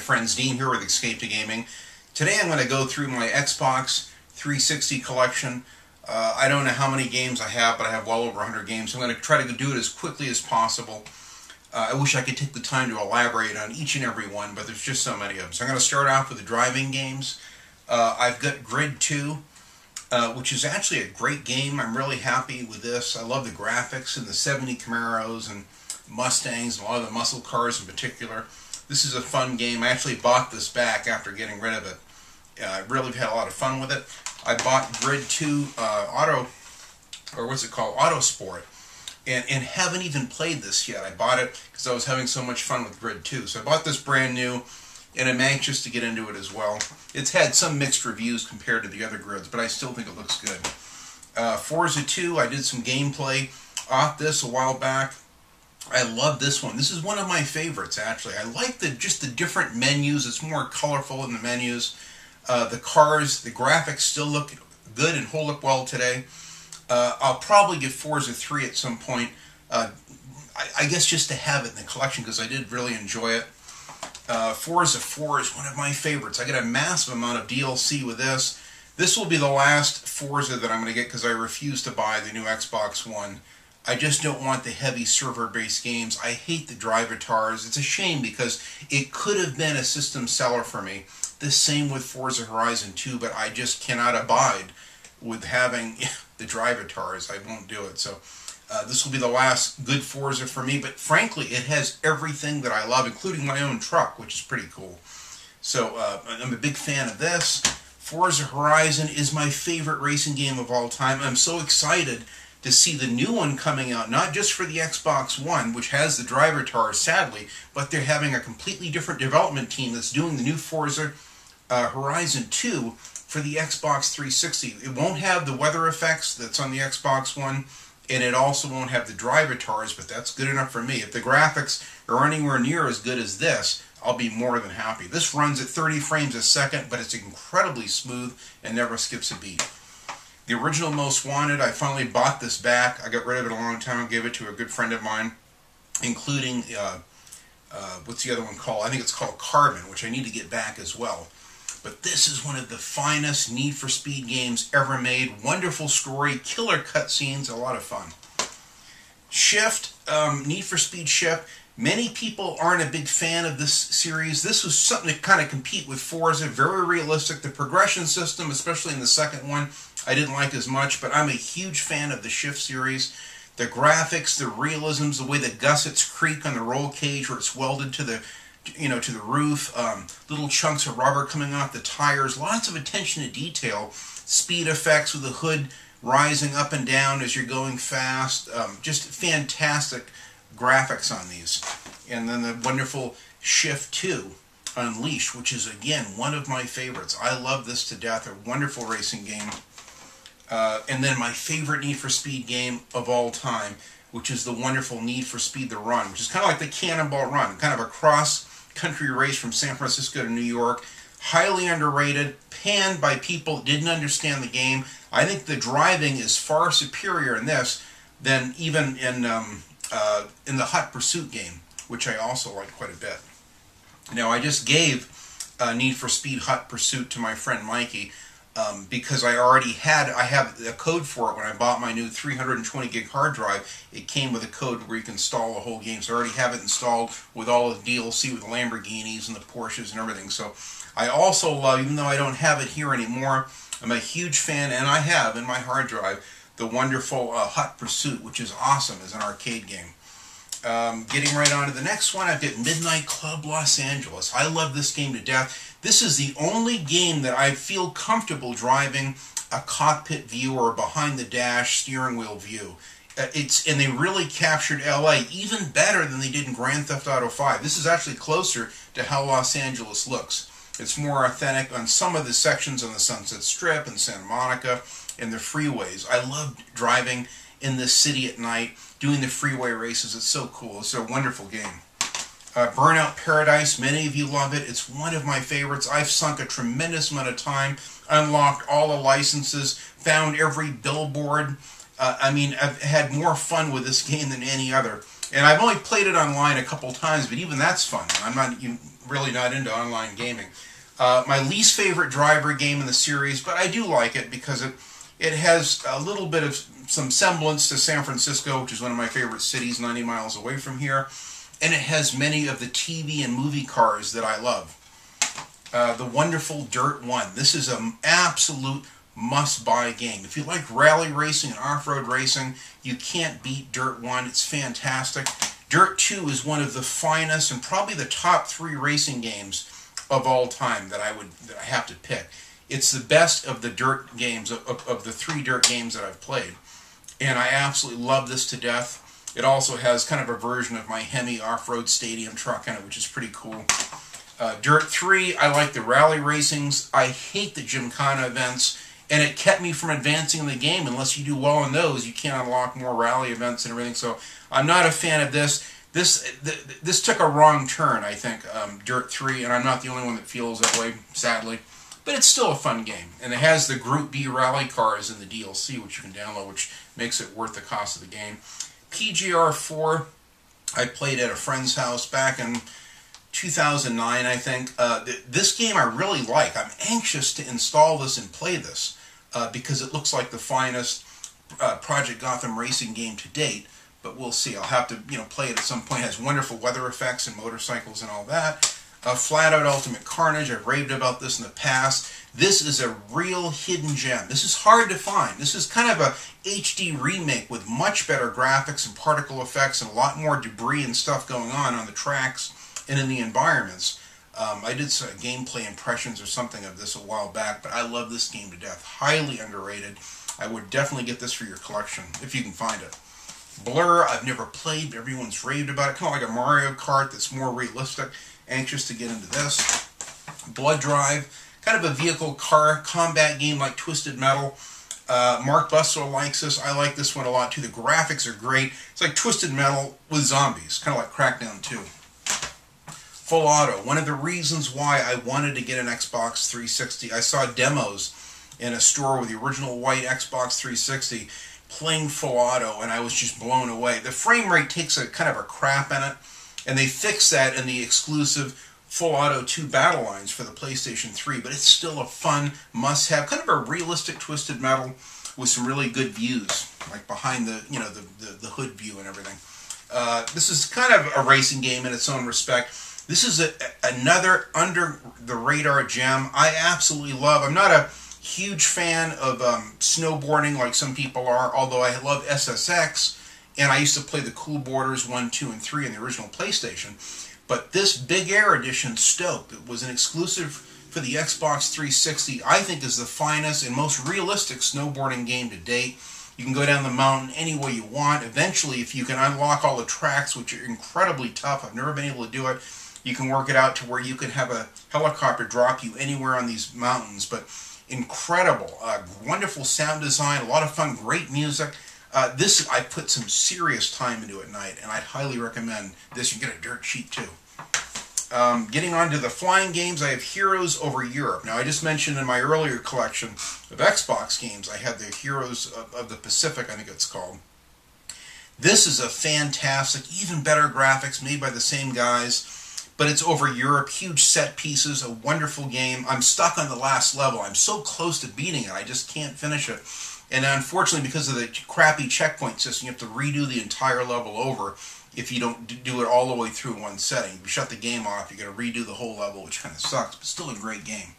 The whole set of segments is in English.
friends Dean here with Escape to Gaming. Today I'm going to go through my Xbox 360 collection. I don't know how many games I have, but I have well over 100 games. I'm going to try to do it as quickly as possible. I wish I could take the time to elaborate on each and every one, but there's just so many of them. So I'm going to start off with the driving games. I've got Grid 2, which is actually a great game. I'm really happy with this. I love the graphics and the 70 Camaros and Mustangs and a lot of the muscle cars in particular. This is a fun game. I actually bought this back after getting rid of it. I really had a lot of fun with it. I bought Grid 2 Autosport, and haven't even played this yet. I bought it because I was having so much fun with Grid 2. So I bought this brand new, and I'm anxious to get into it as well. It's had some mixed reviews compared to the other grids, but I still think it looks good. Forza 2, I did some gameplay off this a while back. I love this one. This is one of my favorites, actually. I like just the different menus. It's more colorful in the menus. The cars, the graphics still look good and hold up well today. I'll probably get Forza 3 at some point. I guess just to have it in the collection because I did really enjoy it. Forza 4 is one of my favorites. I get a massive amount of DLC with this. This will be the last Forza that I'm going to get because I refuse to buy the new Xbox One. I just don't want the heavy server-based games. I hate the drivatars. It's a shame because it could have been a system seller for me. The same with Forza Horizon 2, but I just cannot abide with having the drivatars. I won't do it. So this will be the last good Forza for me, but frankly, it has everything that I love, including my own truck, which is pretty cool. So I'm a big fan of this. Forza Horizon is my favorite racing game of all time. I'm so excited to see the new one coming out, not just for the Xbox One, which has the drivatars, sadly, but they're having a completely different development team that's doing the new Forza Horizon 2 for the Xbox 360. It won't have the weather effects that's on the Xbox One, and it also won't have the drivatars, but that's good enough for me. If the graphics are anywhere near as good as this, I'll be more than happy. This runs at 30 frames a second, but it's incredibly smooth and never skips a beat. The original Most Wanted, I finally bought this back. I got rid of it a long time ago, gave it to a good friend of mine, including, what's the other one called? I think it's called Carbon, which I need to get back as well. But this is one of the finest Need for Speed games ever made. Wonderful story, killer cutscenes, a lot of fun. Shift, Need for Speed Shift. Many people aren't a big fan of this series. This was something to kind of compete with Forza. Very realistic. The progression system, especially in the second one, I didn't like as much, but I'm a huge fan of the Shift series. The graphics, the realisms, the way the gussets creak on the roll cage where it's welded to the to the roof, little chunks of rubber coming off the tires, lots of attention to detail, speed effects with the hood rising up and down as you're going fast, just fantastic graphics on these. And then the wonderful Shift 2 Unleashed, which is again one of my favorites. I love this to death, a wonderful racing game. And then my favorite Need for Speed game of all time, which is the wonderful Need for Speed The Run, which is kind of like the Cannonball Run, kind of a cross-country race from San Francisco to New York. Highly underrated, panned by people that didn't understand the game. I think the driving is far superior in this than even in the Hot Pursuit game, which I also like quite a bit. Now, I just gave Need for Speed Hot Pursuit to my friend Mikey because I have a code for it when I bought my new 320 gig hard drive. It came with a code where you can install the whole game, so I already have it installed with all the DLC with the Lamborghinis and the Porsches and everything. So I also love, even though I don't have it here anymore, I'm a huge fan, and I have in my hard drive the wonderful Hot Pursuit, which is awesome as an arcade game. Getting right on to the next one, I've got Midnight Club Los Angeles. I love this game to death. This is the only game that I feel comfortable driving a cockpit view or behind the dash steering wheel view. And they really captured LA even better than they did in Grand Theft Auto 5. This is actually closer to how Los Angeles looks. It's more authentic on some of the sections on the Sunset Strip and Santa Monica and the freeways. I love driving in this city at night, doing the freeway races. It's so cool. It's a wonderful game. Burnout Paradise, many of you love it. It's one of my favorites. I've sunk a tremendous amount of time, unlocked all the licenses, found every billboard. I mean, I've had more fun with this game than any other. And I've only played it online a couple times, but even that's fun. I'm not really not into online gaming. My least favorite driver game in the series, but I do like it because it has a little bit of some semblance to San Francisco, which is one of my favorite cities 90 miles away from here. And it has many of the TV and movie cars that I love. The wonderful Dirt 1. This is an absolute must-buy game. If you like rally racing and off-road racing, you can't beat Dirt 1. It's fantastic. Dirt 2 is one of the finest and probably the top 3 racing games of all time that I have to pick. It's the best of the dirt games, of the 3 dirt games that I've played. And I absolutely love this to death. It also has kind of a version of my Hemi off-road stadium truck in it, which is pretty cool. Dirt 3, I like the rally racings. I hate the Gymkhana events, and it kept me from advancing in the game. Unless you do well in those, you can't unlock more rally events and everything. So I'm not a fan of this. This took a wrong turn, I think, Dirt 3, and I'm not the only one that feels that way, sadly. But it's still a fun game, and it has the Group B rally cars in the DLC, which you can download, which makes it worth the cost of the game. PGR 4, I played at a friend's house back in 2009, I think. This game I really like. I'm anxious to install this and play this because it looks like the finest Project Gotham racing game to date. But we'll see. I'll have to, play it at some point. It has wonderful weather effects and motorcycles and all that. Flat Out Ultimate Carnage. I've raved about this in the past. This is a real hidden gem. This is hard to find. This is kind of a HD remake with much better graphics and particle effects and a lot more debris and stuff going on the tracks and in the environments. I did some gameplay impressions or something of this a while back, but I love this game to death. Highly underrated. I would definitely get this for your collection if you can find it. Blur, I've never played, but everyone's raved about it. Kind of like a Mario Kart that's more realistic. Anxious to get into this. Blood Drive, kind of a vehicle car combat game like Twisted Metal. Mark Buster likes this. I like this one a lot too. The graphics are great. It's like Twisted Metal with zombies, kind of like Crackdown 2. Full Auto, one of the reasons why I wanted to get an Xbox 360, I saw demos in a store with the original white Xbox 360 playing Full Auto, and I was just blown away. The frame rate takes a kind of a crap in it, and they fixed that in the exclusive Full Auto 2 Battle Lines for the PlayStation 3, but it's still a fun must-have, kind of a realistic Twisted Metal with some really good views, like behind the, the hood view and everything. This is kind of a racing game in its own respect. This is another under-the-radar gem I absolutely love. I'm not a huge fan of snowboarding like some people are, although I love SSX, and I used to play the Cool Boarders 1, 2, and 3 in the original PlayStation. But this Big Air Edition Stoke, that was an exclusive for the Xbox 360, I think is the finest and most realistic snowboarding game to date. You can go down the mountain any way you want. Eventually, if you can unlock all the tracks, which are incredibly tough, I've never been able to do it, you can work it out to where you can have a helicopter drop you anywhere on these mountains. But incredible, wonderful sound design, a lot of fun, great music. This, I put some serious time into at night, and I'd highly recommend this. You get it dirt cheap, too. Getting on to the flying games, I have Heroes over Europe. Now, I just mentioned in my earlier collection of Xbox games, I had the Heroes of the Pacific, I think it's called. This is a fantastic, even better graphics, made by the same guys, but it's over Europe, huge set pieces, a wonderful game. I'm stuck on the last level. I'm so close to beating it, I just can't finish it. And unfortunately, because of the crappy checkpoint system, you have to redo the entire level over if you don't do it all the way through one setting. If you shut the game off, you're going to redo the whole level, which kind of sucks, but still a great game.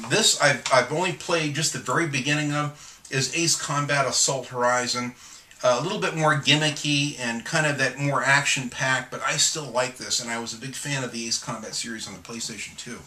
This I've only played just the very beginning of, is Ace Combat Assault Horizon. A little bit more gimmicky and kind of that more action-packed, but I still like this, and I was a big fan of the Ace Combat series on the PlayStation 2.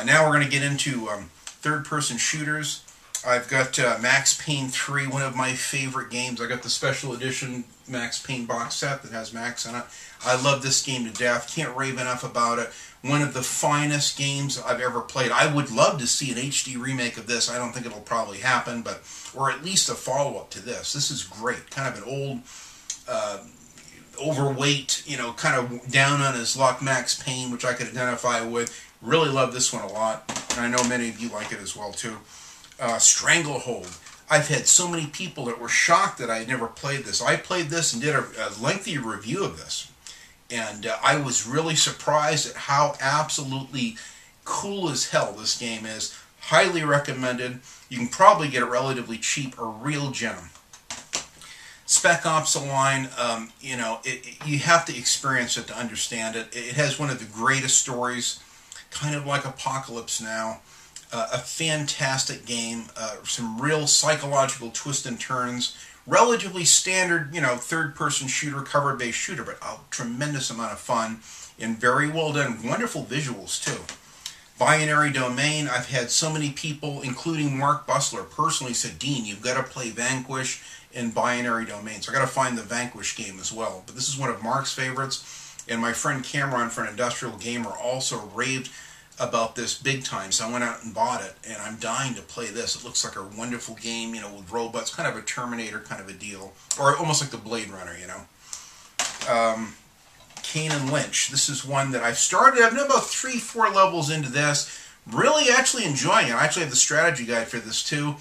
Now we're going to get into third-person shooters. I've got Max Payne 3, one of my favorite games. I got the special edition Max Payne box set that has Max in it. I love this game to death. Can't rave enough about it. One of the finest games I've ever played. I would love to see an HD remake of this. I don't think it'll probably happen, but or at least a follow-up to this. This is great. Kind of an old, overweight, kind of down on his luck Max Payne, which I could identify with. Really love this one a lot, and I know many of you like it as well, too. Stranglehold. I've had so many people that were shocked that I had never played this. I played this and did a lengthy review of this. And I was really surprised at how absolutely cool as hell this game is. Highly recommended. You can probably get it relatively cheap, a real gem. Spec Ops: The Line, you know, you have to experience it to understand it. It has one of the greatest stories, kind of like Apocalypse Now. A fantastic game, some real psychological twists and turns. Relatively standard, you know, third-person shooter, cover-based shooter, but a tremendous amount of fun and very well done. Wonderful visuals, too. Binary Domain, I've had so many people, including Mark Bussler, personally said, Dean, you've got to play Vanquish and Binary Domain. So I got to find the Vanquish game as well. But this is one of Mark's favorites, and my friend Cameron, for an industrial gamer, also raved about this big time. So I went out and bought it, and I'm dying to play this. It looks like a wonderful game, you know, with robots, kind of a Terminator kind of a deal, or almost like the Blade Runner, you know. Kane and Lynch. This is one that I've started. I've been about 3-4 levels into this. Really actually enjoying it. I actually have the strategy guide for this too.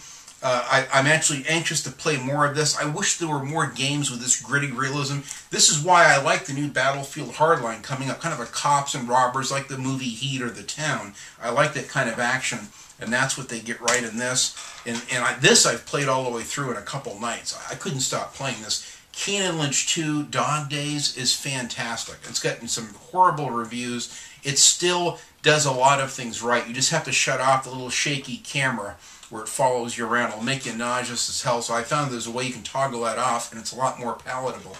I'm actually anxious to play more of this. I wish there were more games with this gritty realism. This is why I like the new Battlefield Hardline coming up. Kind of a cops and robbers like the movie Heat or The Town. I like that kind of action, and that's what they get right in this. And this I've played all the way through in a couple nights. I couldn't stop playing this. Kane and Lynch 2, Dog Days, is fantastic. It's gotten some horrible reviews. It still does a lot of things right. You just have to shut off the little shaky camera where it follows you around. It'll make you nauseous as hell. So I found there's a way you can toggle that off, and it's a lot more palatable.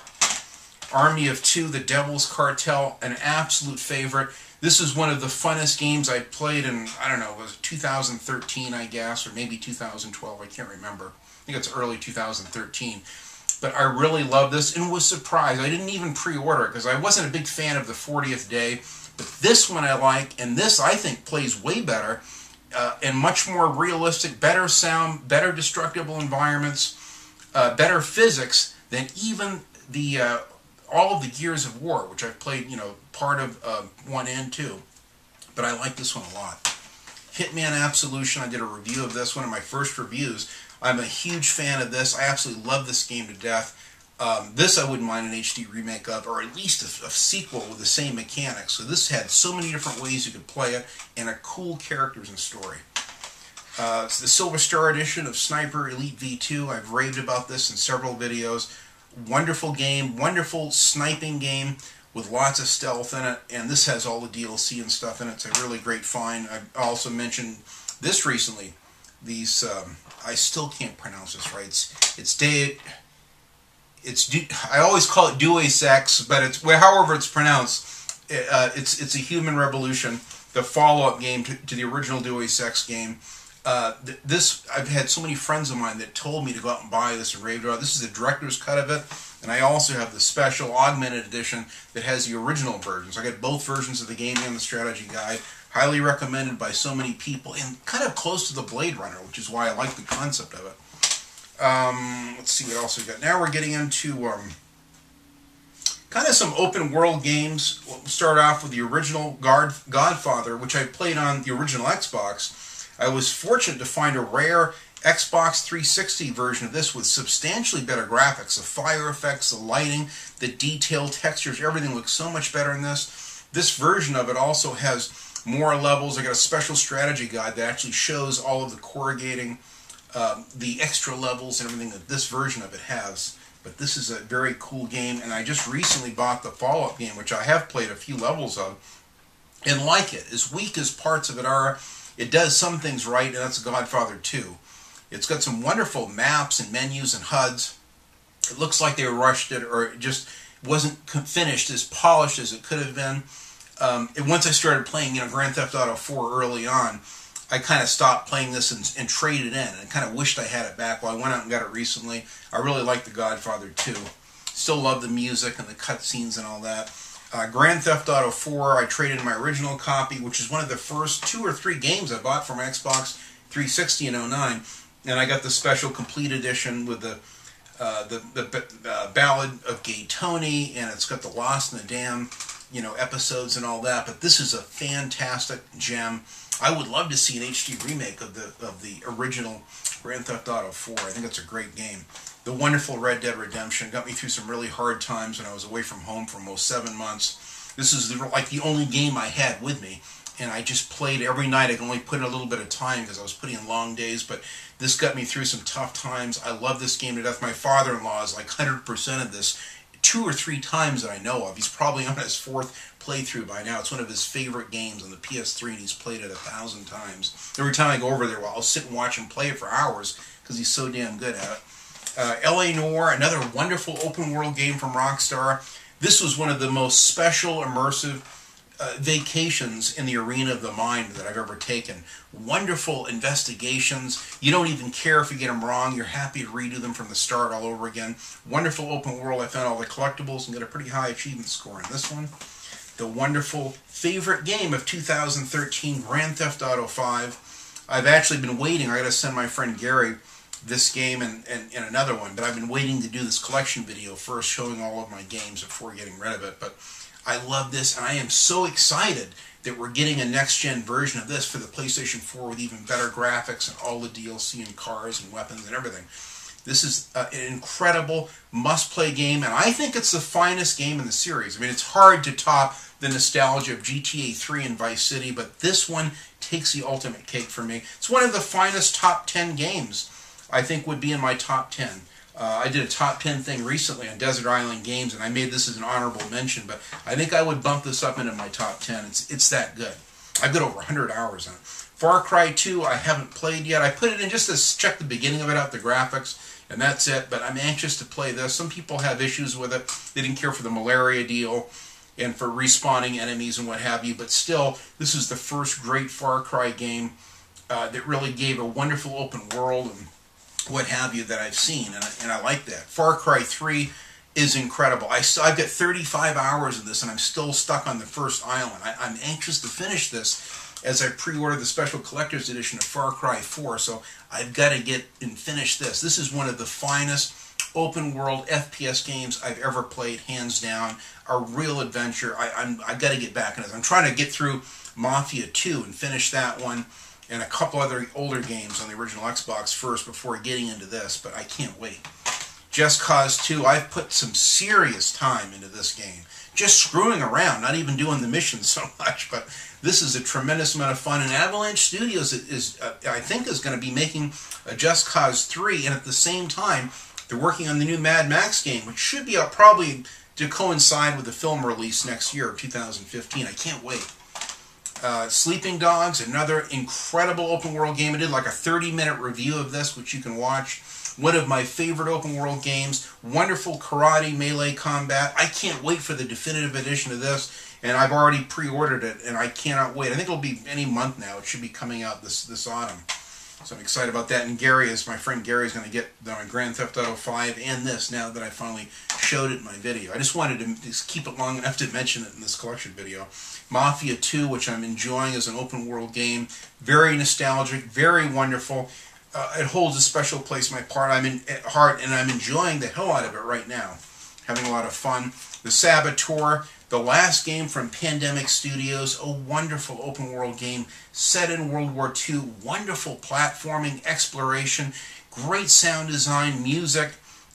Army of Two, The Devil's Cartel, an absolute favorite. This is one of the funnest games I played in, I don't know, it was 2013, I guess, or maybe 2012. I can't remember. I think it's early 2013. But I really love this and was surprised. I didn't even pre-order it because I wasn't a big fan of the 40th Day. But this one I like, and this I think plays way better and much more realistic, better sound, better destructible environments, better physics than even the all of the Gears of War, which I've played, you know, part of 1 and 2. But I like this one a lot. Hitman Absolution, I did a review of this, one of my first reviews. I'm a huge fan of this. I absolutely love this game to death. This I wouldn't mind an HD remake of, or at least a sequel with the same mechanics. So this had so many different ways you could play it, and a cool characters and story. It's the Silver Star edition of Sniper Elite V2. I've raved about this in several videos. Wonderful game, wonderful sniping game with lots of stealth in it, and this has all the DLC and stuff in it. It's a really great find. I also mentioned this recently. These I still can't pronounce this right. I always call it Deus Ex, but it's however it's pronounced. It's a Human Revolution, the follow-up game to the original Deus Ex game. This I've had so many friends of mine that told me to go out and buy this and raved about. This is the director's cut of it, and I also have the special augmented edition that has the original version. So I got both versions of the game and the strategy guide. Highly recommended by so many people, and kind of close to the Blade Runner, which is why I like the concept of it. Let's see what else we got. Now we're getting into kind of some open world games. We'll start off with the original Godfather, which I played on the original Xbox. I was fortunate to find a rare Xbox 360 version of this with substantially better graphics. The fire effects, the lighting, the detail, textures, everything looks so much better in this. This version of it also has more levels. I got a special strategy guide that actually shows all of the corrugating, the extra levels and everything that this version of it has. But this is a very cool game, and I just recently bought the follow-up game, which I have played a few levels of, and like it. As weak as parts of it are, it does some things right, and that's Godfather 2. It's got some wonderful maps and menus and HUDs. It looks like they rushed it, or it just wasn't finished as polished as it could have been. And once I started playing, Grand Theft Auto 4 early on, I kind of stopped playing this and traded in. I kind of wished I had it back. Well, I went out and got it recently. I really like the Godfather 2. Still love the music and the cutscenes and all that. Grand Theft Auto 4, I traded in my original copy, which is one of the first 2 or 3 games I bought for my Xbox 360 in '09. And I got the special complete edition with the Ballad of Gay Tony, and it's got the Lost in the Dam episodes and all that, but this is a fantastic gem. I would love to see an HD remake of the original Grand Theft Auto 4. I think it's a great game. The wonderful Red Dead Redemption got me through some really hard times when I was away from home for almost 7 months. This is like the only game I had with me, and I just played every night. I could only put in a little bit of time because I was putting in long days, but this got me through some tough times. I love this game to death. My father-in-law is like 100% of this 2 or 3 times that I know of. He's probably on his 4th playthrough by now. It's one of his favorite games on the PS3, and he's played it 1,000 times. Every time I go over there, I'll sit and watch him play it for hours because he's so damn good at it. L.A. Noire, another wonderful open-world game from Rockstar. This was one of the most special, immersive vacations in the arena of the mind that I've ever taken. Wonderful investigations. You don't even care if you get them wrong. You're happy to redo them from the start all over again. Wonderful open world. I found all the collectibles and got a pretty high achievement score in this one. The wonderful favorite game of 2013, Grand Theft Auto 5. I've actually been waiting. I got to send my friend Gary this game and another one, but I've been waiting to do this collection video first, showing all of my games before getting rid of it. But I love this, and I am so excited that we're getting a next-gen version of this for the PlayStation 4 with even better graphics and all the DLC and cars and weapons and everything. This is an incredible must-play game, and I think it's the finest game in the series. I mean, it's hard to top the nostalgia of GTA 3 and Vice City, but this one takes the ultimate cake for me. It's one of the finest top 10 games. I think would be in my top 10. I did a top 10 thing recently on Desert Island Games, and I made this as an honorable mention, but I think I would bump this up into my top 10. It's that good. I've got over 100 hours on it. Far Cry 2, I haven't played yet. I put it in just to check the beginning of it out, the graphics, and that's it, but I'm anxious to play this. Some people have issues with it. They didn't care for the malaria deal and for respawning enemies and what have you, but still, this is the first great Far Cry game that really gave a wonderful open world and what have you that I've seen, and I like that. Far Cry 3 is incredible. I've got 35 hours of this, and I'm still stuck on the first island. I'm anxious to finish this as I pre-order the special collector's edition of Far Cry 4, so I've got to get and finish this. This is one of the finest open-world FPS games I've ever played, hands down. A real adventure. I've got to get back in this. I'm trying to get through Mafia 2 and finish that one, and a couple other older games on the original Xbox first before getting into this, but I can't wait. Just Cause 2, I've put some serious time into this game. Just screwing around, not even doing the missions so much, but this is a tremendous amount of fun, and Avalanche Studios I think is going to be making a Just Cause 3, and at the same time, they're working on the new Mad Max game, which should be out probably to coincide with the film release next year, 2015. I can't wait. Sleeping Dogs, another incredible open world game. I did like a 30-minute review of this, which you can watch. One of my favorite open world games. Wonderful karate melee combat. I can't wait for the definitive edition of this, and I've already pre-ordered it, and I cannot wait. I think it'll be any month now. It should be coming out this autumn. So I'm excited about that. And my friend Gary is going to get my Grand Theft Auto 5 and this now that I finally showed it in my video. I just wanted to just keep it long enough to mention it in this collection video. Mafia 2, which I'm enjoying as an open world game. Very nostalgic, very wonderful. It holds a special place in my heart, and I'm enjoying the hell out of it right now. Having a lot of fun. The Saboteur, the last game from Pandemic Studios, a wonderful open world game set in World War II. Wonderful platforming, exploration, great sound design, music,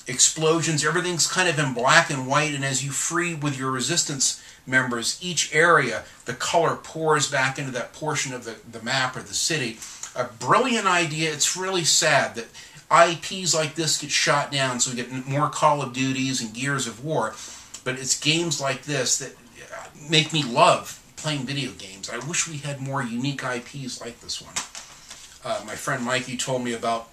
explosions. Everything's kind of in black and white, and as you free with your resistance members, each area, the color pours back into that portion of the map or the city. A brilliant idea. It's really sad that IPs like this get shot down, so we get more Call of Duties and Gears of War. But it's games like this that make me love playing video games. I wish we had more unique IPs like this one. My friend Mikey told me about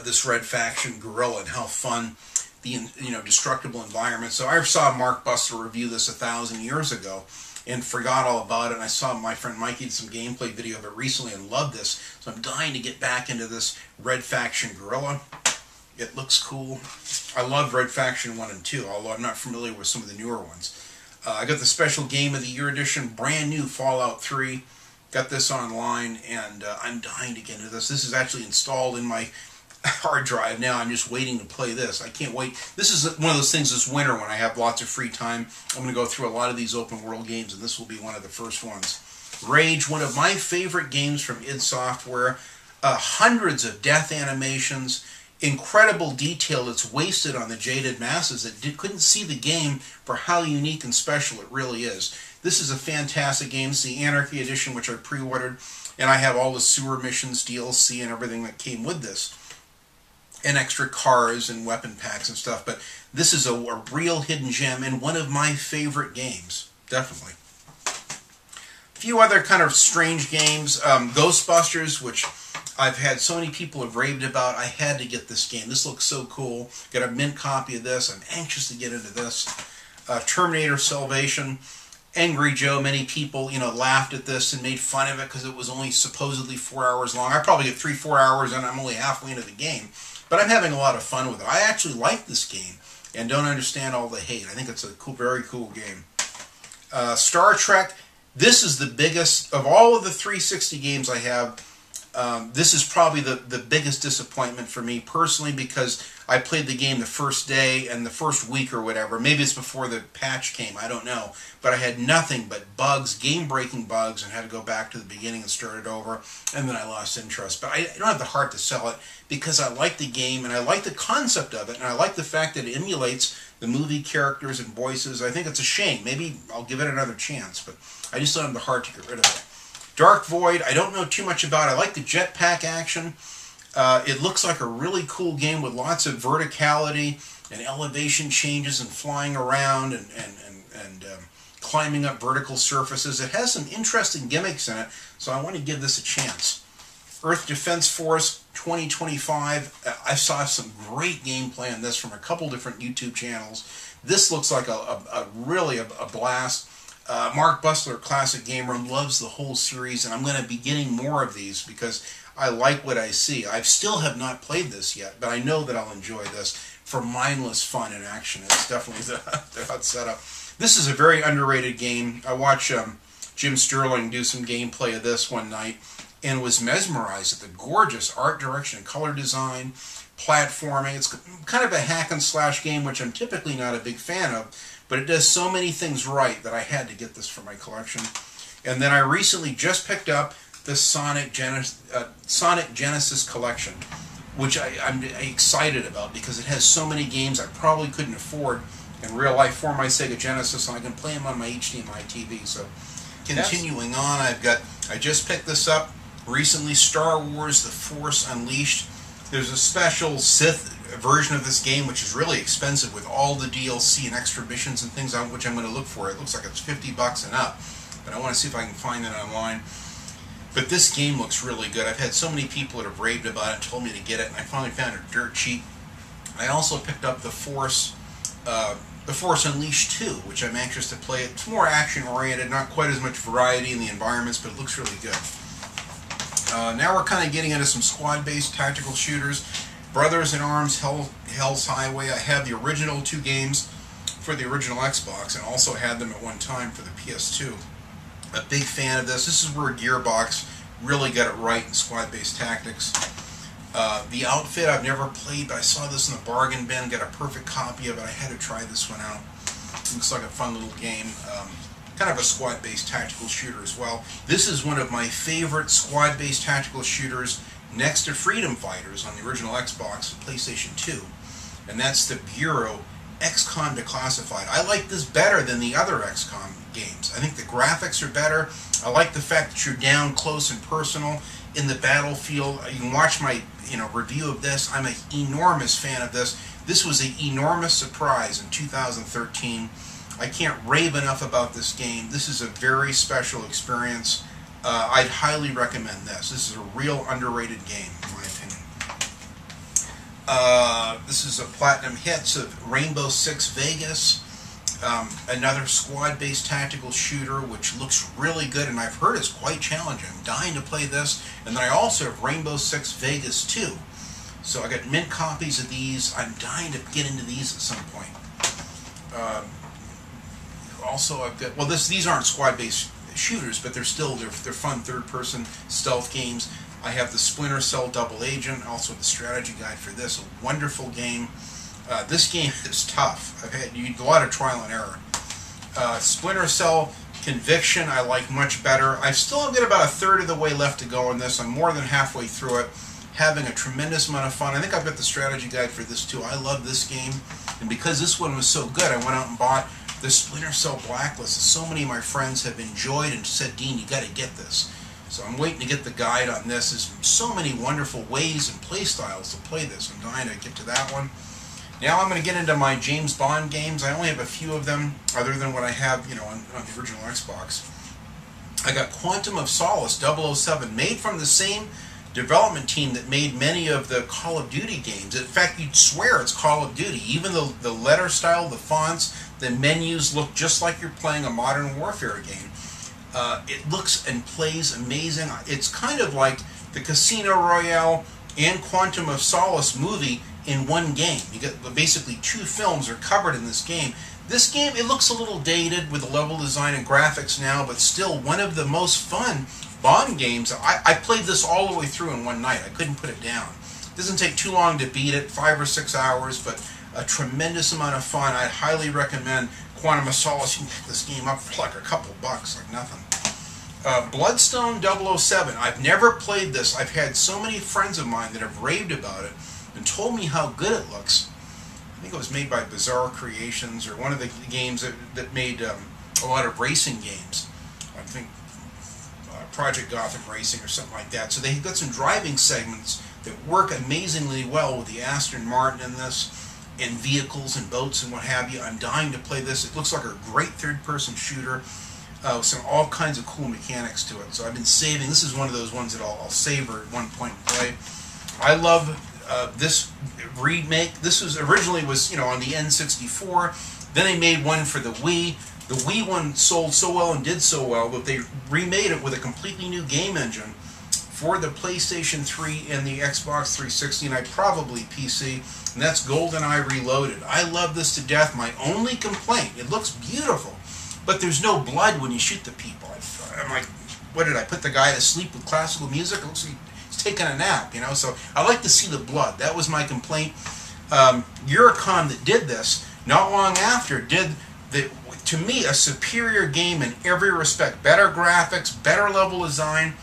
this Red Faction Guerrilla and how fun the destructible environment. So I saw Mark Buster review this 1,000 years ago and forgot all about it. And I saw my friend Mikey did some gameplay video of it recently and loved this. So I'm dying to get back into this Red Faction Guerrilla. It looks cool. I love Red Faction 1 and 2, although I'm not familiar with some of the newer ones. I got the Special Game of the Year edition, brand new Fallout 3. Got this online, and I'm dying to get into this. This is actually installed in my hard drive now. I'm just waiting to play this. I can't wait. This is one of those things this winter when I have lots of free time. I'm going to go through a lot of these open world games, and this will be one of the first ones. Rage, one of my favorite games from id Software. Hundreds of death animations, incredible detail that's wasted on the jaded masses that couldn't see the game for how unique and special it really is. This is a fantastic game. It's the Anarchy Edition, which I pre-ordered, and I have all the sewer missions, DLC, and everything that came with this, and extra cars and weapon packs and stuff. But this is a real hidden gem and one of my favorite games, definitely. A few other kind of strange games. Ghostbusters, which I've had so many people have raved about. I had to get this game. This looks so cool. Got a mint copy of this. I'm anxious to get into this. Terminator Salvation. Angry Joe, many people, laughed at this and made fun of it because it was only supposedly 4 hours long. I probably get 3-4 hours and I'm only halfway into the game. But I'm having a lot of fun with it. I actually like this game and don't understand all the hate. I think it's a cool, very cool game. Star Trek. This is the biggest, of all of the 360 games I have, this is probably the biggest disappointment for me personally, because I played the game the first day and the first week or whatever. Maybe it's before the patch came, I don't know. But I had nothing but bugs, game-breaking bugs, and had to go back to the beginning and start it over, and then I lost interest. But I don't have the heart to sell it because I like the game and I like the concept of it, and I like the fact that it emulates the movie characters and voices. I think it's a shame. Maybe I'll give it another chance, but I just don't have the heart to get rid of it. Dark Void, I don't know too much about. I like the jetpack action. It looks like a really cool game with lots of verticality and elevation changes and flying around and climbing up vertical surfaces. It has some interesting gimmicks in it, so I want to give this a chance. Earth Defense Force 2025. I saw some great gameplay on this from a couple different YouTube channels. This looks like really a blast. Mark Bussler, Classic Game Room, loves the whole series, and I'm going to be getting more of these because I like what I see. I still have not played this yet, but I know that I'll enjoy this for mindless fun and action. It's definitely the hot setup. This is a very underrated game. I watched Jim Sterling do some gameplay of this one night and was mesmerized at the gorgeous art direction and color design, platforming. It's kind of a hack and slash game, which I'm typically not a big fan of, but it does so many things right that I had to get this for my collection. And then I recently just picked up the Sonic Genesis collection, which I'm excited about because it has so many games I probably couldn't afford in real life for my Sega Genesis, and I can play them on my HDMI TV. So continuing on, I just picked this up recently, Star Wars The Force Unleashed. There's a special Sith version of this game, which is really expensive with all the DLC and extra missions and things, which I'm going to look for. It looks like it's $50 and up, but I want to see if I can find it online. But this game looks really good. I've had so many people that have raved about it and told me to get it, and I finally found it dirt cheap. I also picked up The Force Unleashed 2, which I'm anxious to play. It's more action-oriented, not quite as much variety in the environments, but it looks really good. Now we're kind of getting into some squad-based tactical shooters. Brothers in Arms, Hell's Highway. I have the original 2 games for the original Xbox and also had them at one time for the PS2. A big fan of this. This is where Gearbox really got it right in squad-based tactics. The Outfit I've never played, but I saw this in the bargain bin, got a perfect copy of it. I had to try this one out. Looks like a fun little game. Kind of a squad-based tactical shooter as well. This is one of my favorite squad-based tactical shooters next to Freedom Fighters on the original Xbox and PlayStation 2. And that's the Bureau XCOM Declassified. I like this better than the other XCOM games. I think the graphics are better. I like the fact that you're down close and personal in the battlefield. You can watch my review of this. I'm an enormous fan of this. This was an enormous surprise in 2013. I can't rave enough about this game. This is a very special experience. I'd highly recommend this. This is a real underrated game, in my opinion. This is a platinum hits of Rainbow Six Vegas. Another squad-based tactical shooter, which looks really good, and I've heard it's quite challenging. I'm dying to play this. And then I also have Rainbow Six Vegas 2. So I got mint copies of these. I'm dying to get into these at some point. Also, I've got, well, these aren't squad-based shooters, but they're fun third-person stealth games. I have the Splinter Cell Double Agent, also the strategy guide for this. A wonderful game. This game is tough. I've had a lot of trial and error. Splinter Cell Conviction I like much better. I've still got about a third of the way left to go on this. I'm more than halfway through it. Having a tremendous amount of fun. I think I've got the strategy guide for this too. I love this game. And because this one was so good, I went out and bought the Splinter Cell Blacklist. So many of my friends have enjoyed and said, Dean, you got to get this. So I'm waiting to get the guide on this. There's so many wonderful ways and play styles to play this. I'm dying to get to that one. Now I'm going to get into my James Bond games. I only have a few of them, other than what I have, you know, on the original Xbox. I got Quantum of Solace 007, made from the same development team that made many of the Call of Duty games. In fact, you'd swear it's Call of Duty. Even the letter style, the fonts, the menus look just like you're playing a Modern Warfare game. It looks and plays amazing. It's kind of like the Casino Royale and Quantum of Solace movie in one game. You get basically two films are covered in this game. This game, it looks a little dated with the level design and graphics now, but still one of the most fun Bond games. I played this all the way through in one night. I couldn't put it down. It doesn't take too long to beat it, 5 or 6 hours, but a tremendous amount of fun. I highly recommend Quantum of Solace. You can pick this game up for like a couple bucks, like nothing. Bloodstone 007. I've never played this. I've had so many friends of mine that have raved about it and told me how good it looks. I think it was made by Bizarre Creations, or one of the games that made a lot of racing games. I think Project Gotham Racing or something like that. So they've got some driving segments that work amazingly well with the Aston Martin in this, and vehicles and boats and what have you. I'm dying to play this. It looks like a great third-person shooter with all kinds of cool mechanics to it. So I've been saving. This is one of those ones that I'll savor at one point and play. I love this remake. This was originally on the N64. Then they made one for the Wii. The Wii one sold so well and did so well that they remade it with a completely new game engine for the PlayStation 3 and the Xbox 360, and probably PC, and that's GoldenEye Reloaded. I love this to death. My only complaint, it looks beautiful, but there's no blood when you shoot the people. I'm like, what did I put the guy to sleep with classical music? It looks like he's taking a nap, so I like to see the blood. That was my complaint. Eurocom that did this, not long after, did to me a superior game in every respect. Better graphics, better level design,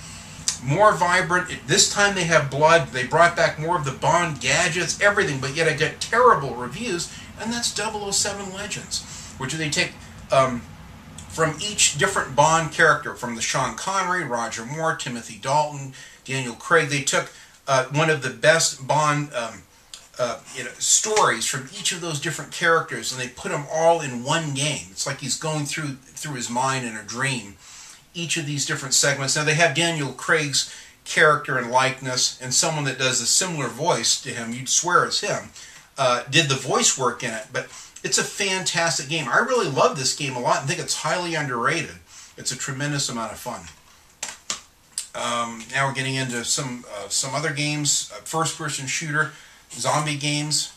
more vibrant. This time they have blood. They brought back more of the Bond gadgets, everything, but yet I get terrible reviews, and that's 007 Legends, which they take from each different Bond character, from the Sean Connery, Roger Moore, Timothy Dalton, Daniel Craig. They took one of the best Bond stories from each of those different characters, and they put them all in one game. It's like he's going through his mind in a dream, each of these different segments. Now they have Daniel Craig's character and likeness, and someone that does a similar voice to him, you'd swear it's him, did the voice work in it. But it's a fantastic game. I really love this game a lot and think it's highly underrated. It's a tremendous amount of fun. Now we're getting into some other games. First-person shooter, zombie games.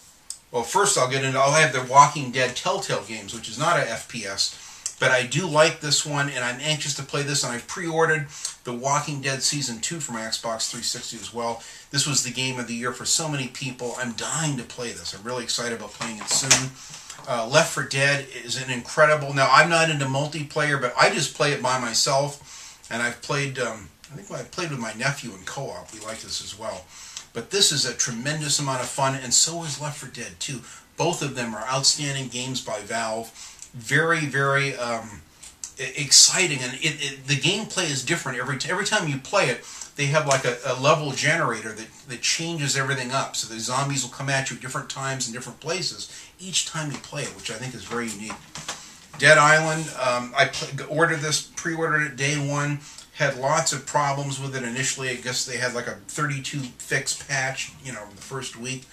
Well, first I'll have the Walking Dead Telltale games, which is not a FPS, but I do like this one, and I'm anxious to play this, and I've pre-ordered the Walking Dead Season 2 for my Xbox 360 as well. This was the game of the year for so many people. I'm dying to play this. I'm really excited about playing it soon. Left 4 Dead is an incredible... Now, I'm not into multiplayer, but I just play it by myself, and I've played... I think I played with my nephew in co-op. We like this as well. But this is a tremendous amount of fun, and so is Left 4 Dead 2. Both of them are outstanding games by Valve. Very, very exciting, and the gameplay is different every time you play it. They have like a level generator that changes everything up, so the zombies will come at you at different times and different places each time you play it, which I think is very unique. Dead Island, I pre-ordered it day one. Had lots of problems with it initially. I guess they had like a 32 fix patch, the first week.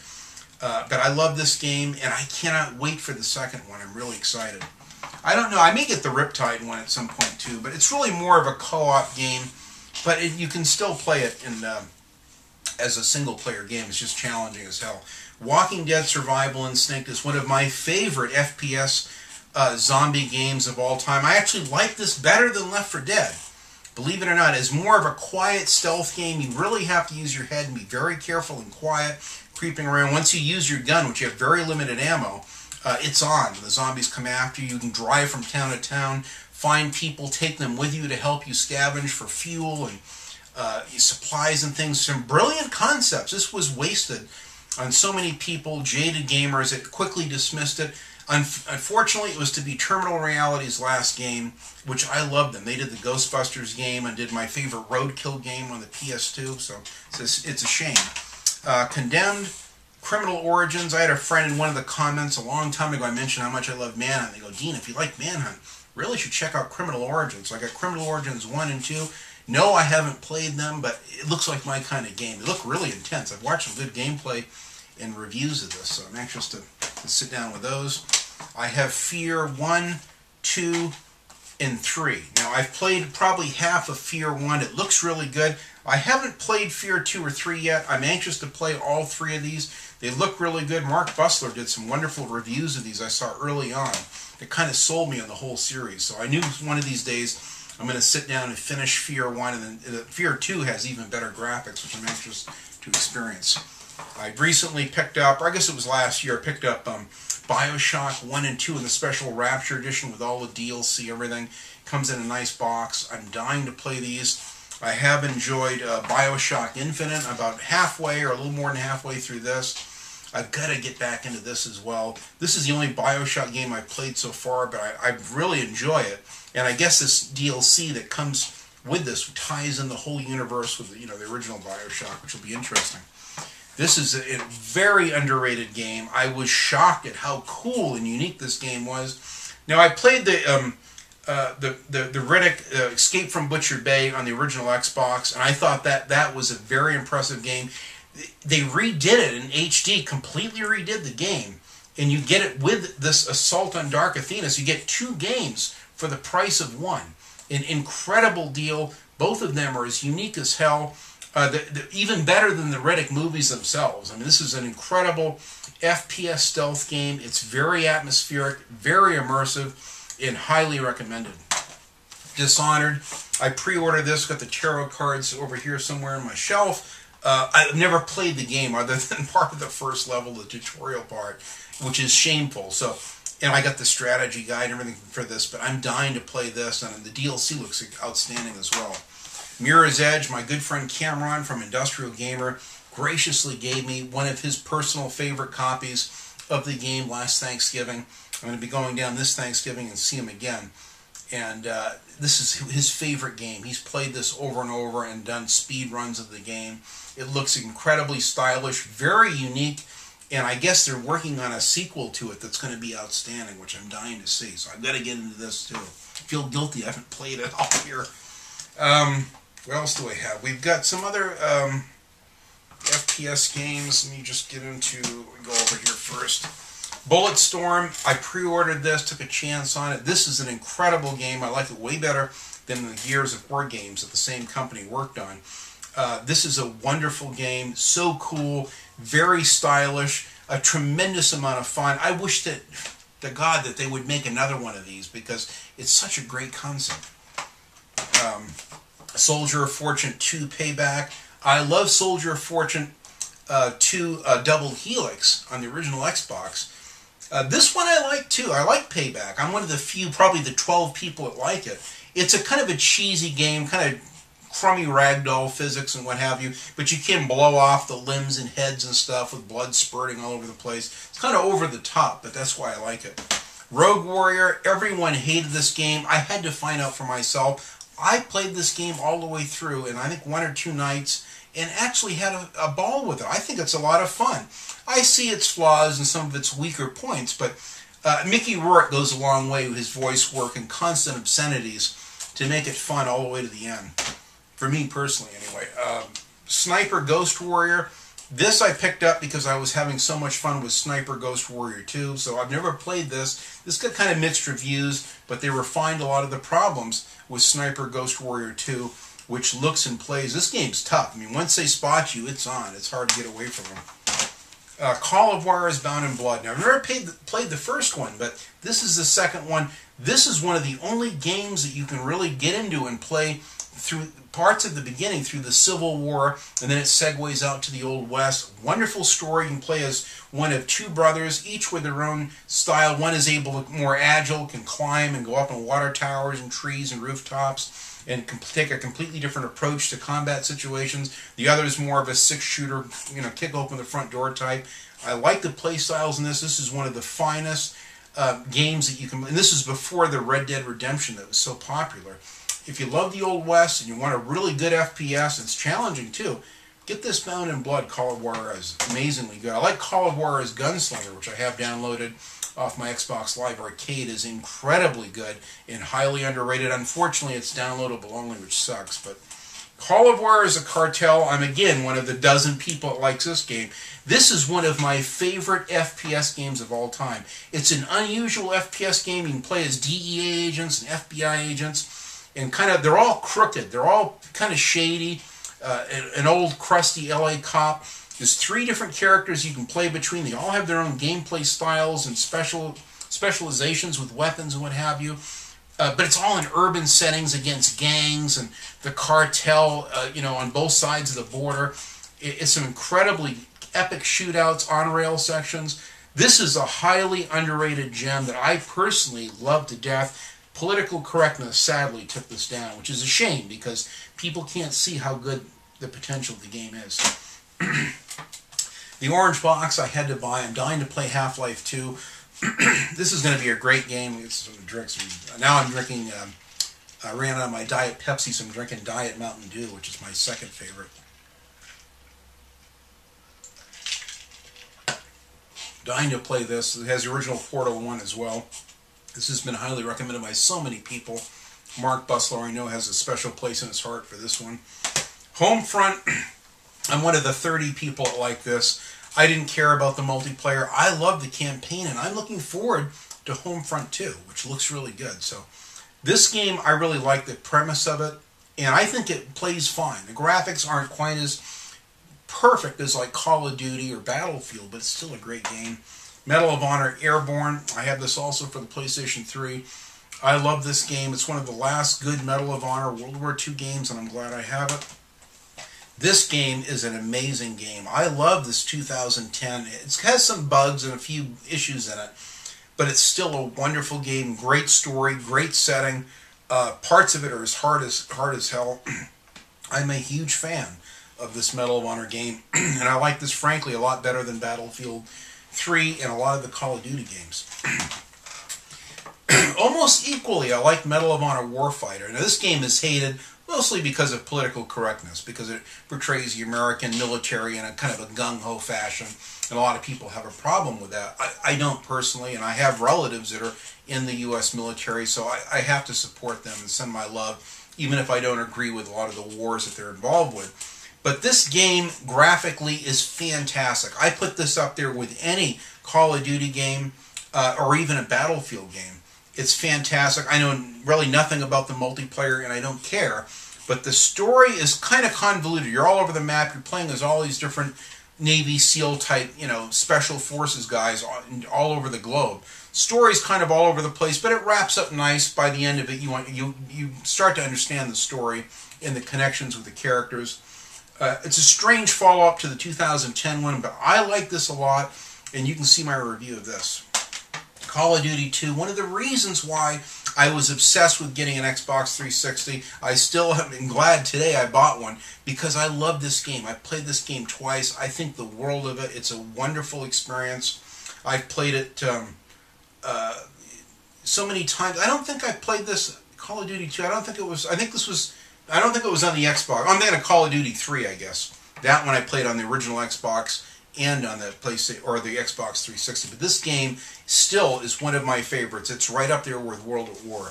But I love this game, and I cannot wait for the second one. I'm really excited. I don't know. I may get the Riptide one at some point too, but it's really more of a co-op game. But you can still play it as a single-player game. It's just challenging as hell. Walking Dead Survival Instinct is one of my favorite FPS zombie games of all time. I actually like this better than Left 4 Dead. believe it or not, is more of a quiet stealth game. You really have to use your head and be very careful and quiet, creeping around. Once you use your gun, which you have very limited ammo, it's on. When the zombies come after you, you can drive from town to town, find people, take them with you to help you scavenge for fuel and supplies and things. Some brilliant concepts. This was wasted on so many people, jaded gamers, that quickly dismissed it. Unfortunately, it was to be Terminal Reality's last game, which I loved them. They did the Ghostbusters game and did my favorite Roadkill game on the PS2, so it's a shame. Condemned, Criminal Origins. I had a friend in one of the comments a long time ago, I mentioned how much I love Manhunt. They go, Dean, if you like Manhunt, really should check out Criminal Origins. So I got Criminal Origins 1 and 2. No, I haven't played them, but it looks like my kind of game. They look really intense. I've watched some good gameplay and reviews of this, so I'm anxious to sit down with those. I have Fear 1, 2, and 3. Now, I've played probably half of Fear 1. It looks really good. I haven't played Fear 2 or 3 yet. I'm anxious to play all 3 of these. They look really good. Mark Bussler did some wonderful reviews of these I saw early on. It kind of sold me on the whole series. So I knew one of these days I'm going to sit down and finish Fear 1. And then Fear 2 has even better graphics, which I'm anxious to experience. I recently picked up, or I guess it was last year, I picked up Bioshock 1 and 2 in the Special Rapture Edition with all the DLC, everything. Comes in a nice box. I'm dying to play these. I have enjoyed Bioshock Infinite, about halfway or a little more than halfway through this. I've got to get back into this as well. This is the only Bioshock game I've played so far, but I really enjoy it. And I guess this DLC that comes with this ties in the whole universe with the original Bioshock, which will be interesting. This is a very underrated game. I was shocked at how cool and unique this game was. Now, I played the Riddick Escape from Butcher Bay on the original Xbox, and I thought that was a very impressive game. They redid it in HD, completely redid the game, and you get it with this Assault on Dark Athena. So you get 2 games for the price of 1. An incredible deal. Both of them are as unique as hell. Even better than the Riddick movies themselves. I mean, this is an incredible FPS stealth game. It's very atmospheric, very immersive, and highly recommended. Dishonored. I pre-ordered this, got the tarot cards over here somewhere on my shelf. I've never played the game other than part of the first level, the tutorial part, which is shameful. So, and I got the strategy guide and everything for this, but I'm dying to play this, and the DLC looks outstanding as well. Mirror's Edge, my good friend Cameron from Industrial Gamer graciously gave me one of his personal favorite copies of the game last Thanksgiving. I'm going to be going down this Thanksgiving and see him again. And this is his favorite game. He's played this over and over and done speed runs of the game. It looks incredibly stylish, very unique, and I guess they're working on a sequel to it that's going to be outstanding, which I'm dying to see. So I've got to get into this too. I feel guilty. I haven't played it all here. What else do we have? We've got some other FPS games. Let me just go over here first. Bulletstorm, I pre-ordered this, took a chance on it. This is an incredible game. I like it way better than the Gears of War games that the same company worked on. This is a wonderful game, so cool, very stylish, a tremendous amount of fun. I wish to God that they would make another one of these because it's such a great concept. Soldier of Fortune 2 Payback. I love Soldier of Fortune 2 Double Helix on the original Xbox. This one I like too. I like Payback. I'm one of the few, probably the 12 people that like it. It's a kind of a cheesy game, kind of crummy ragdoll physics and what have you, but you can blow off the limbs and heads and stuff with blood spurting all over the place. It's kind of over the top, but that's why I like it. Rogue Warrior, everyone hated this game. I had to find out for myself. I played this game all the way through in I think 1 or 2 nights and actually had a ball with it. I think it's a lot of fun. I see its flaws and some of its weaker points, but Mickey Rourke goes a long way with his voice work and constant obscenities to make it fun all the way to the end. For me personally, anyway. Sniper Ghost Warrior. This I picked up because I was having so much fun with Sniper Ghost Warrior 2, so I've never played this. This got kind of mixed reviews, but they refined a lot of the problems with Sniper Ghost Warrior 2, which looks and plays. This game's tough. I mean, once they spot you, it's on. It's hard to get away from them. Call of Juarez Bound in Blood. Now, I've never played the first one, but this is the second one. This is one of the only games that you can really get into and play through parts of the beginning, through the Civil War, and then it segues out to the Old West. Wonderful story. You can play as one of two brothers, each with their own style. One is able to more agile, can climb and go up on water towers and trees and rooftops, and can take a completely different approach to combat situations. The other is more of a six-shooter, kick open the front door type. I like the play styles in this. This is one of the finest games that you can, and this is before the Red Dead Redemption that was so popular. If you love the Old West and you want a really good FPS, it's challenging too, get this Bound in Blood. Call of Juarez, amazingly good. I like Call of Juarez Gunslinger, which I have downloaded off my Xbox Live Arcade, is incredibly good and highly underrated. Unfortunately, it's downloadable only, which sucks, but Call of Juarez is a cartel. I'm, again, one of the dozen people that likes this game. This is one of my favorite FPS games of all time. It's an unusual FPS game. You can play as DEA agents and FBI agents, and they're all crooked. They're all kind of shady. An old crusty LA cop. There's 3 different characters you can play between. They all have their own gameplay styles and specializations with weapons and what have you. But it's all in urban settings against gangs and the cartel, on both sides of the border. It's some incredibly epic shootouts, on-rail sections. This is a highly underrated gem that I personally love to death. Political correctness, sadly, took this down, which is a shame because people can't see how good the potential of the game is. The orange box I had to buy. I'm dying to play Half-Life 2. This is going to be a great game. Now I'm drinking, I ran out of my Diet Pepsi, so I'm drinking Diet Mountain Dew, which is my second favorite. Dying to play this. It has the original Portal 1 as well. This has been highly recommended by so many people. Mark Bussler, I know, has a special place in his heart for this one. Homefront, I'm one of the 30 people that like this. I didn't care about the multiplayer. I love the campaign, and I'm looking forward to Homefront 2, which looks really good. So this game, I really like the premise of it, and I think it plays fine. The graphics aren't quite as perfect as like Call of Duty or Battlefield, but it's still a great game. Medal of Honor Airborne, I have this also for the PlayStation 3. I love this game. It's one of the last good Medal of Honor World War II games, and I'm glad I have it. This game is an amazing game. I love this 2010. It has some bugs and a few issues in it, but it's still a wonderful game. Great story, great setting. Parts of it are as hard as hell. I'm a huge fan of this Medal of Honor game, and I like this, frankly, a lot better than Battlefield 3 and a lot of the Call of Duty games. Almost equally, I like Medal of Honor Warfighter. Now, this game is hated mostly because of political correctness, because it portrays the American military in a kind of a gung-ho fashion, and a lot of people have a problem with that. I don't personally, and I have relatives that are in the U.S. military, so I have to support them and send my love, even if I don't agree with a lot of the wars that they're involved with. But this game, graphically, is fantastic. I put this up there with any Call of Duty game or even a Battlefield game. It's fantastic. I know really nothing about the multiplayer, and I don't care. But the story is kind of convoluted. You're all over the map. You're playing as all these different Navy SEAL type, special forces guys all over the globe. Story's kind of all over the place, but it wraps up nice. By the end of it, you start to understand the story and the connections with the characters. It's a strange follow-up to the 2010 one, but I like this a lot, and you can see my review of this. Call of Duty 2, one of the reasons why I was obsessed with getting an Xbox 360, I still am glad today I bought one, because I love this game. I've played this game twice. I think the world of it. It's a wonderful experience. I've played it so many times. I don't think I played this Call of Duty 2. I don't think it was on the Xbox. I'm thinking of Call of Duty 3, I guess. That one I played on the original Xbox and on the PlayStation or the Xbox 360. But this game still is one of my favorites. It's right up there with World at War.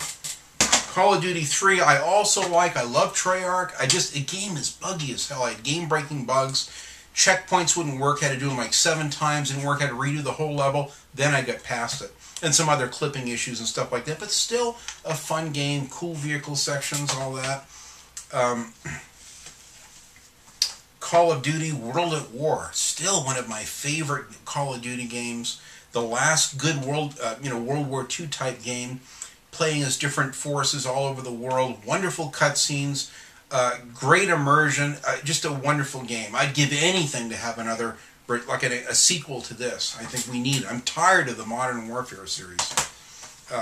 Call of Duty 3 I also like. I love Treyarch. The game is buggy as hell. I had game-breaking bugs. Checkpoints wouldn't work. Had to do them like 7 times. Didn't work. Had to redo the whole level. Then I got past it. And some other clipping issues and stuff like that. But still a fun game. Cool vehicle sections, all that. Call of Duty World at War, still one of my favorite Call of Duty games. The last good World War II type game, playing as different forces all over the world. Wonderful cutscenes. Great immersion, just a wonderful game. I'd give anything to have another, like a sequel to this. I think we need it. I'm tired of the Modern Warfare series.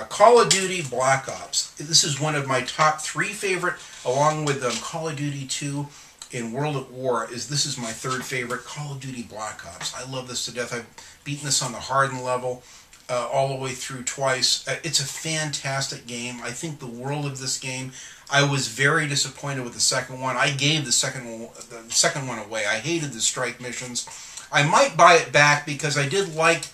Call of Duty Black Ops. This is one of my top 3 favorite, along with Call of Duty 2 and World at War. This is my 3rd favorite, Call of Duty Black Ops. I love this to death. I've beaten this on the hardened level all the way through twice. It's a fantastic game. I think the world of this game. I was very disappointed with the second one. I gave the second one away. I hated the strike missions. I might buy it back because I did like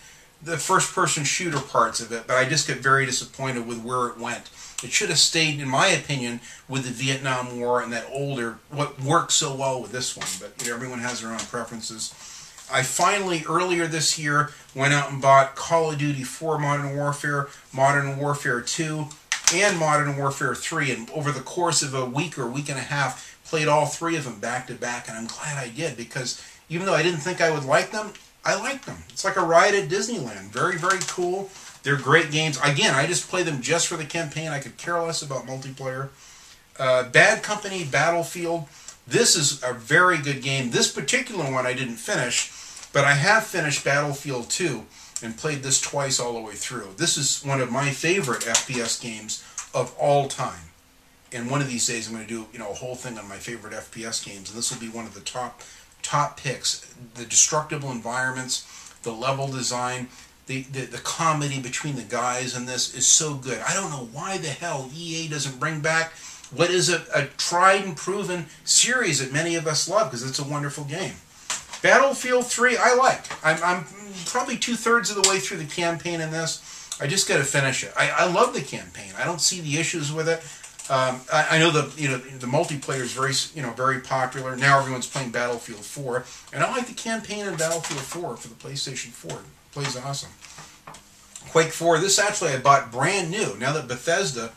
the first-person shooter parts of it, but I just got very disappointed with where it went. It should have stayed, in my opinion, with the Vietnam War and that older, what works so well with this one, but everyone has their own preferences. I finally, earlier this year, went out and bought Call of Duty 4 Modern Warfare 2, and Modern Warfare 3, and over the course of a week or week and a half, played all 3 of them back to back, and I'm glad I did, because even though I didn't think I would like them, I like them. It's like a ride at Disneyland. Very, very cool. They're great games. Again, I just play them just for the campaign. I could care less about multiplayer. Bad Company Battlefield. This is a very good game. This particular one I didn't finish, but I have finished Battlefield 2 and played this twice all the way through. This is one of my favorite FPS games of all time. And one of these days I'm going to do a whole thing on my favorite FPS games, and this will be one of the top picks. The destructible environments, the level design, the comedy between the guys in this is so good. I don't know why the hell EA doesn't bring back what is a tried and proven series that many of us love, because it's a wonderful game. Battlefield 3 I like. I'm probably 2/3 of the way through the campaign in this. I just got to finish it. I love the campaign. I don't see the issues with it. I know the multiplayer is very popular. Now everyone's playing Battlefield 4, and I like the campaign in Battlefield 4 for the PlayStation 4. It plays awesome. Quake 4. This actually I bought brand new. Now that Bethesda,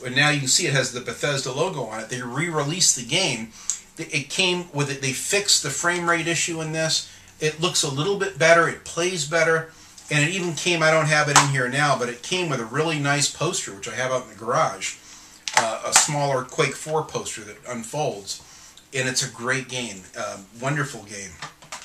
and now you can see it has the Bethesda logo on it. They re-released the game. It came with it. They fixed the frame rate issue in this. It looks a little bit better. It plays better. And it even came, I don't have it in here now, but it came with a really nice poster, which I have out in the garage. A smaller Quake 4 poster that unfolds. And it's a great game. Wonderful game.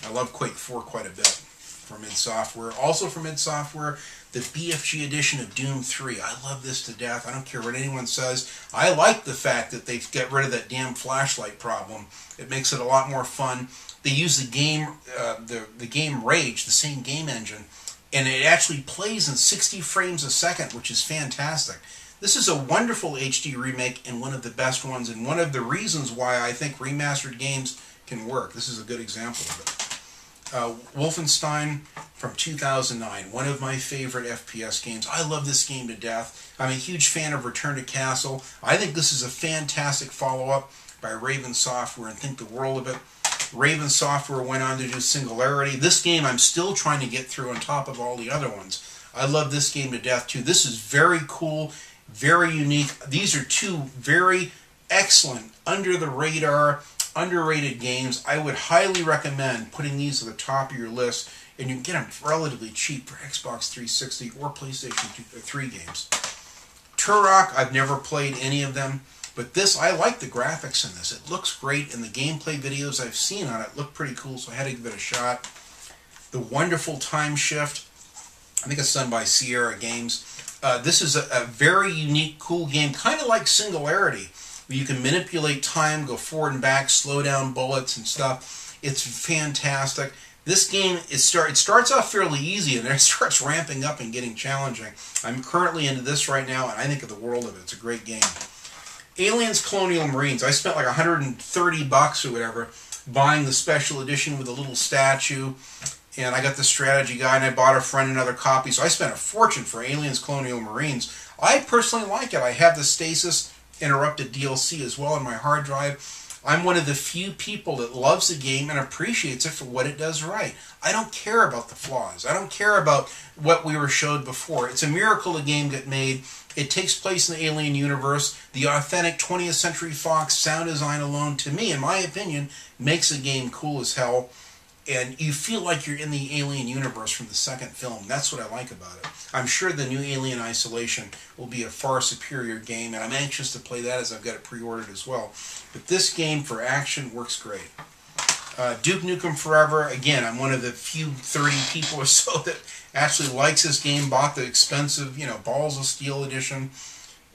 I love Quake 4 quite a bit from id Software. Also from id Software, the BFG edition of Doom 3. I love this to death. I don't care what anyone says. I like the fact that they get rid of that damn flashlight problem. It makes it a lot more fun. They use the game Rage, the same game engine, and it actually plays in 60 frames a second, which is fantastic. This is a wonderful HD remake and one of the best ones, and one of the reasons why I think remastered games can work. This is a good example of it. Wolfenstein from 2009, one of my favorite FPS games. I love this game to death. I'm a huge fan of Return to Castle. I think this is a fantastic follow-up by Raven Software and think the world of it. Raven Software went on to do Singularity. This game I'm still trying to get through on top of all the other ones. I love this game to death too. This is very cool, very unique. These are 2 very excellent, under-the-radar, underrated games. I would highly recommend putting these at the top of your list, and you can get them relatively cheap for Xbox 360 or PlayStation 3 games. Turok, I've never played any of them, but this, I like the graphics in this. It looks great, and the gameplay videos I've seen on it look pretty cool, so I had to give it a shot. The Wonderful Time Shift, I think it's done by Sierra Games. This is a very unique, cool game, kind of like Singularity, where you can manipulate time, go forward and back, slow down bullets and stuff. It's fantastic. This game, it starts off fairly easy, and then it starts ramping up and getting challenging. I'm currently into this right now, and I think of the world of it. It's a great game. Aliens Colonial Marines. I spent like $130 or whatever buying the special edition with a little statue, and I got the strategy guide, and I bought a friend another copy, so I spent a fortune for Aliens Colonial Marines. I personally like it. I have the Stasis Interrupted DLC as well on my hard drive. I'm one of the few people that loves the game and appreciates it for what it does right. I don't care about the flaws. I don't care about what we were showed before. It's a miracle the game got made. It takes place in the Alien universe. The authentic 20th Century Fox sound design alone, to me, in my opinion, makes the game cool as hell. and you feel like you're in the Alien universe from the second film. That's what I like about it. I'm sure the new Alien Isolation will be a far superior game, and I'm anxious to play that as I've got it pre-ordered as well. But this game for action works great. Duke Nukem Forever, again, I'm one of the few 30 people or so that actually likes this game, bought the expensive, Balls of Steel edition,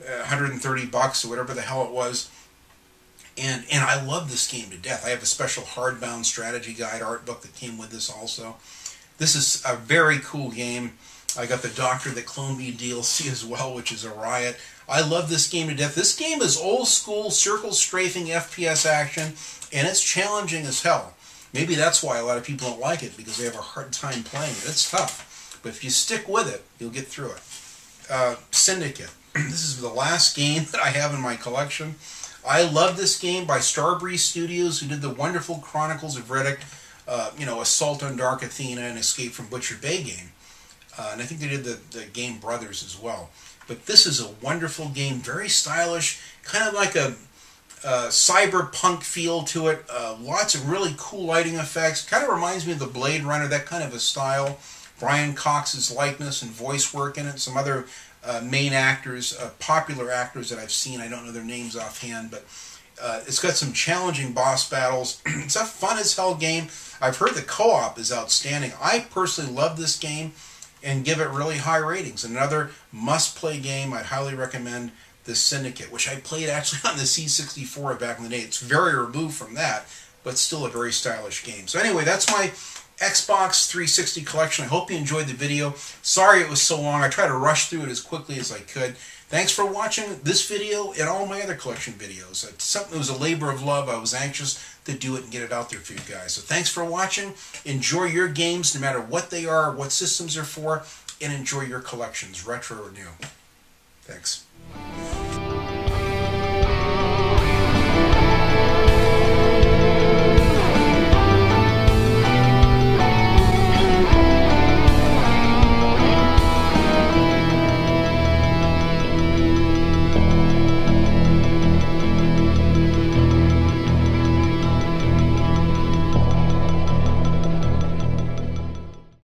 $130 or whatever the hell it was. And I love this game to death. I have a special hardbound strategy guide art book that came with this also. This is a very cool game. I got the Doctor That Cloned Me DLC as well, which is a riot. I love this game to death. This game is old school circle strafing FPS action, and it's challenging as hell. Maybe that's why a lot of people don't like it, because they have a hard time playing it. It's tough. But if you stick with it, you'll get through it. Syndicate. This is the last game that I have in my collection. I love this game by Starbreeze Studios, who did the wonderful Chronicles of Riddick, Assault on Dark Athena, and Escape from Butcher Bay game. And I think they did the game Brothers as well. But this is a wonderful game, very stylish, kind of like a cyberpunk feel to it. Lots of really cool lighting effects. Kind of reminds me of the Blade Runner, that kind of a style. Brian Cox's likeness and voice work in it. Some other main actors, popular actors that I've seen. I don't know their names offhand, but it's got some challenging boss battles. It's a fun as hell game. I've heard the co-op is outstanding. I personally love this game and give it really high ratings. Another must-play game. I'd highly recommend this Syndicate, which I played actually on the C64 back in the day. It's very removed from that, but still a very stylish game. So anyway, that's my Xbox 360 collection. I hope you enjoyed the video. Sorry it was so long. I tried to rush through it as quickly as I could. Thanks for watching this video and all my other collection videos. It's something that was a labor of love. I was anxious to do it and get it out there for you guys. So thanks for watching. Enjoy your games no matter what they are, what systems they're for, and enjoy your collections, retro or new. Thanks.